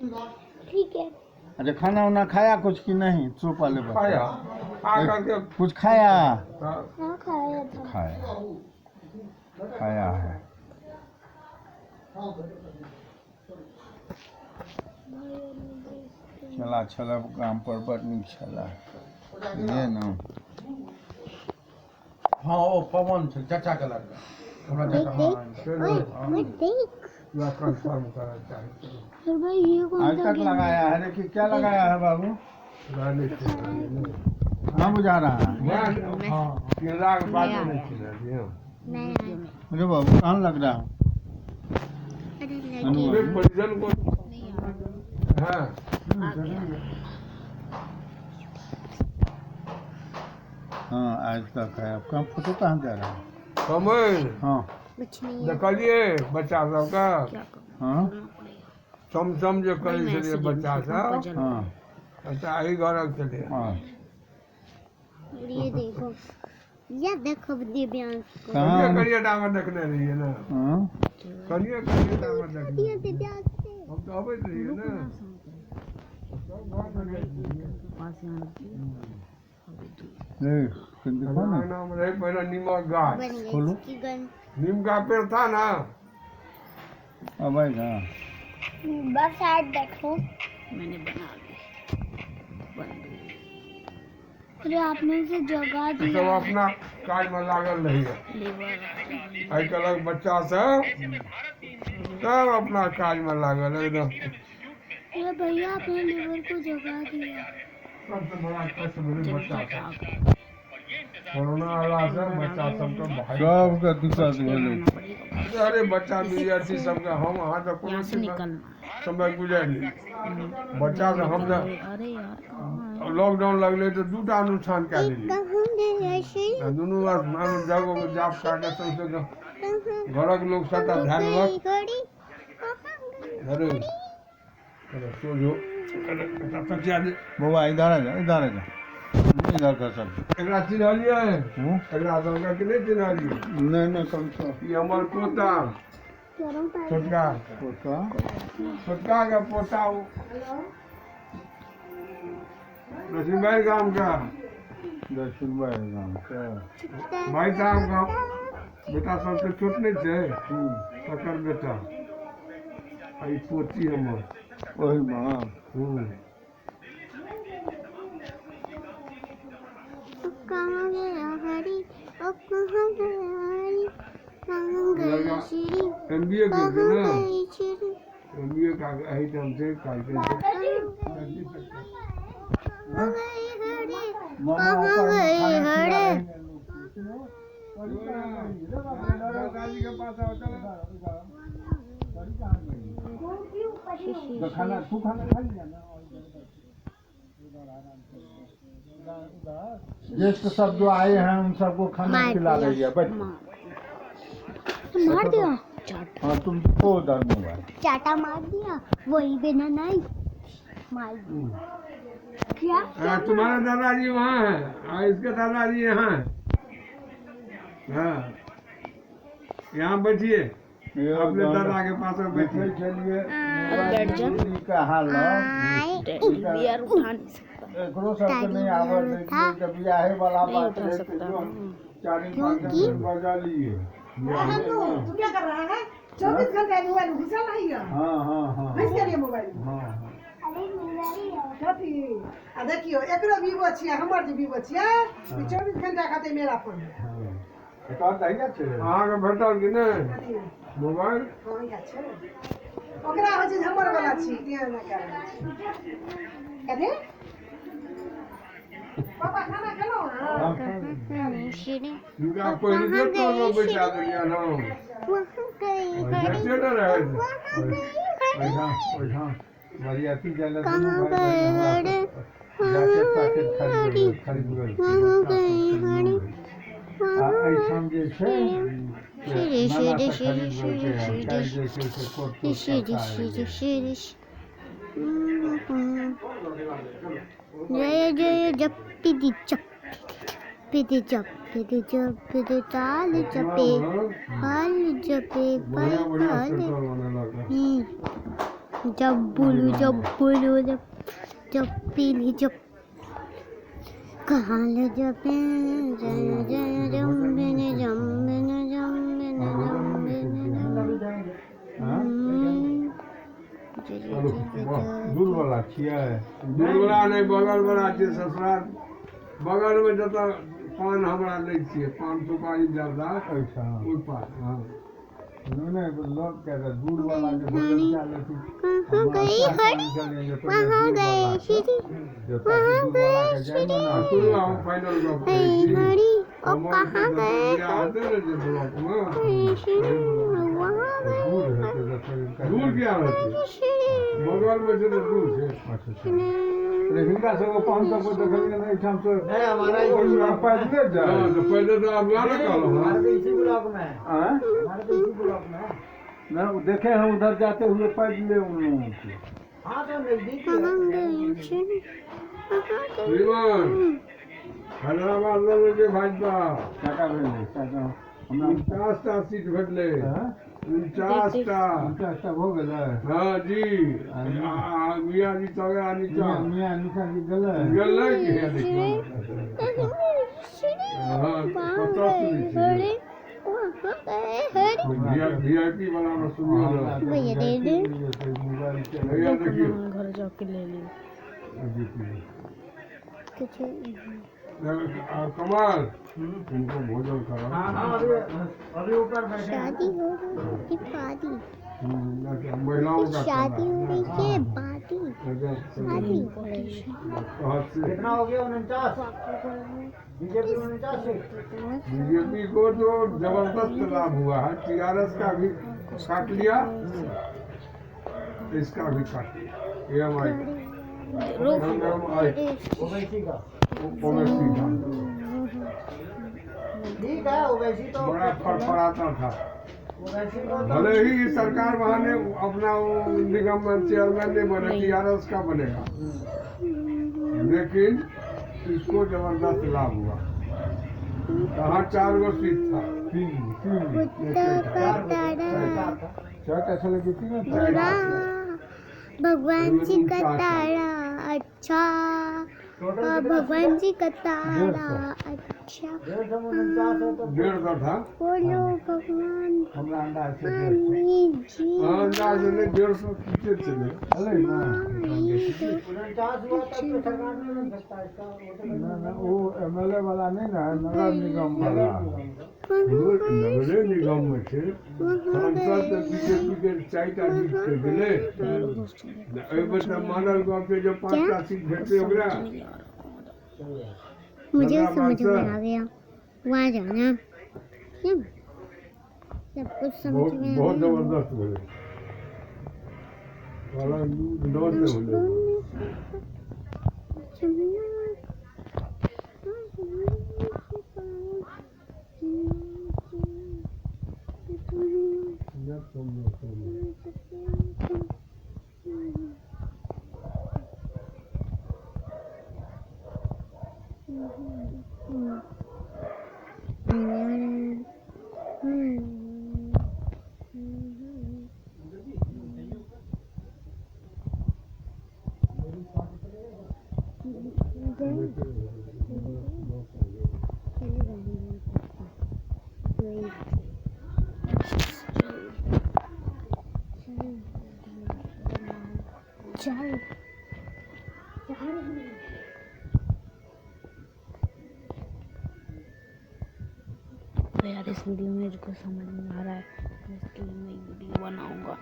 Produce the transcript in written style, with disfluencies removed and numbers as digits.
ठीक है। अच्छा खाना वाना खाया कुछ कि नहीं? चुप वाले खाया आ करके कुछ खाया? हाँ खाया था। खाया है। चला छला काम पर बड़ नीक छला ये ना। हाँ ओ पवन से चाचा का लड़का हमरा देख चाचा देख हाँ ओए देख या कंफर्म करना चाहिए फिर भाई ये कौन आज सा तक गेम लगाया है देखिए क्या लगाया है बाबू? रहने से हाँ बुझा रहा है। मैं हाँ केला के बात नहीं खिला दिया नया अरे बाबू कहाँ लग रहा है? अरे पूरे लगे परिजन को हाँ हाँ आज तक है। आपका फोटो कहाँ जा रहा है? समय हाँ कुछ नहीं है। देखलिए बच्चा सबका हाँ सम जो करे छलिए बच्चा सब हाँ अच्छा यही घर चले हाँ। और ये देखो दिव्यांश को कहाँ? करिए डामर देखने रहिए ना हाँ करिए डामर देखने ये दिव्यांश से हम तो अबे रहिए ना देखो ना नाम रहे पहले नीमक गाछ बन गई खोलो। इसकी गन। नीम का पेड़ था ना अब आएगा। बस साइड देखो मैंने बना ली अरे आपने उसे जगा सब दिया। अपना काज में लागल रहिए लीवर आई कलक बच्चा सब अपना काज में लागल एकदम अरे भैया आपने लीवर को जगा दिया। सबसे बड़ा कष्ट मेरे बच्चा का कोरोना आला से बच्चा सबके भाई सबका दिक्कत भेलै। अरे बच्चा विद्यार्थी सबके हम अहाँ तो कोनो चीज में निकलना समय गुजर नहीं बच्चा से हम तो अरे यार कहाँ लॉकडाउन लगले तो दूटा अनुष्ठान कए लेलिए कहाँ गए ऐसे दुनू जगह को जाप काटे सबसे घरक लोग सबटा ध्यान रख घड़ी अरे अरे सो जो अरे तकिया दे बउआ इधर आ जा इधर आ जा इधर कर सकते। एकरा चिन्हलिए हूँ? एकरा सबके कि नहीं चिन्हलिए नहीं कम से ई हमर पोता छोटका पोता छोटका के पोता उ नसीबाई गांव का दक्षिण बाई गाँव के भाई साहब का बेटा सबसे छोट नहीं थे तकर बेटा आई पोती हमर वही माँ कहाँ गया हरी अब कहाँ गया हरी कहाँ गई श्री एमबीए कहाँ करके ना गई श्री एमबीए का आई टाइम से काल के कहाँ गई हरी कहाँ गई हरी खाना तू खाना खा लिया ना। गेस्ट सब जो आए हैं उन सबको खाना मार खिला दिया। रही है बैठ। मार दिया हाँ तुम को उधर मोबाइल चाटा मार दिया वही बिना नहीं मार दिया क्या तुम्हारे दादाजी वहाँ है और इसके दादाजी यहाँ है हाँ यहाँ बैठिए अपने दादा के पास में बैठिए चलिए बैठ जा। का हाल बियर उठा नहीं सकता एकरो सबके नहीं आवर देखिए जब बियाहे वाला नहीं बात उठा है सकता तो चारी पाँच बजा लिए तू क्या कर रहा है 24 घंटे मोबाइल घुसा नहीं है हाँ हाँ हाँ घुस करिए मोबाइल हाँ हाँ अरे मेरी कथी आ देखियो एकरो विवो छियै हमर जे विवो छियै ई 24 घंटा खातिर मेरा फोन है एक और दहिया चले अहाँके भेटल कि नहीं मोबाइल हां या छै ओकरा हो छै हमर वाला छी तें ना कर कथी पापा खाना खेलो हां श्री इनका पहले से तो लोग बैठा दिया ना वहाँ गई हरी बैठे न रहे वहाँ गई हरी ओइठा बरियाती जले कहाँ गए हरी जाके पैकेट खरीद गई वहाँ गई हरी ऐठाम जे छै श्री श्री श्री श्री काल्हि जे छै से कोट श्री श्री श्री जय जय जपति जपति जपति जपति चाल जपे हाल जपे बढ़िया बढ़िया हाल सेंटर बने लगा जब बोलो जब पीली जब काल जब दूर वाला छिया है दूरवला नहीं बगल वाला छै ससुराल बगल में जतऽ पान हमरा लै छियै पान सुपारी जर्दा अच्छा ओहि पास हाँ नहीं लोग कह रहे दूर वाला के भोजन क्या लेती कहाँ गई हरी वहाँ गए श्री वहाँ गए श्री सुनो हम फाइनल गप करै छी हरी ओ हमर कहाँ गए आते रहे जे ब्लॉक में श्री वहाँ गए दूर है तो इनका दूर क्या रहते श्री बगल में से तो दूर छै लेकिन का सब 500 को देखल नहीं हम तो नहीं हमारा पैदल जा हाँ तो पहले तो आप ना कहलो इसी ब्लॉक में हमारे तो इसी ब्लॉक में ना देखे हम उधर जाते हुए पैदल उन लोगों को हाँ तो नजदीक कहाँ गए श्री श्रीमान हैदराबाद में के भाजपा काका भेले काका हमरा 50टा सीट भेटले 49टा 50 हो गेलै हाँ जी मियाँ जी तगड़ा नीचा मियां निशा जी गेलै गेलै कि श्री हाँ 50 सीट हरी वहाँ गए हरी वीआईपी वाला में सुनियो ना भैया दे दे मोबाइल से भैया देखिए घर जाके ले ली कुछ कमाल उनको भोजन करो अभी ऊपर शादी हो रही है पार्टी महिलाओं का शादी हो रही है पार्टी शादी कितना हो गया 49 बीजेपी 49 बीजेपी को तो जबरदस्त लाभ हुआ है टीआरएस का भी काट लिया इसका भी काट लिया एएमआई ओवैसी का ओवैसी का ठीक है ओवैसी तो बड़ा फड़फड़ाता था ओवैसी को भले ही सरकार बहाने अपना निगम में चेयरमैन नहीं बने टीआरएस का बनेगा लेकिन इसको जबरदस्त लाभ हुआ कहाँ 4 गो सीट था पूरा भगवान जी का तारा अच्छा भगवान जी का तारा अच्छा 150 था बोलो भगवान हमरा अंदाज से स्वामी जी हाँ अंदाज में 150 पीछे चले अरे ना वो एमएलए वाला नहीं ना नगर निगम वाला नगरे निगम में थे सांसद बीजेपी के 4टा जीत के गेले एहि बेर तऽ मानल गाँव के जो 5टा सीट भेटते ओकरा मुझे समझ में आ गया वहाँ जाना क्या सब कुछ समझ में आ बहुत गया जबरदस्त भेले वाला नॉन में होले चल तो यार इस वीडियो में मुझको समझ नहीं आ रहा है, मैं इसके लिए नई वीडियो बनाऊंगा।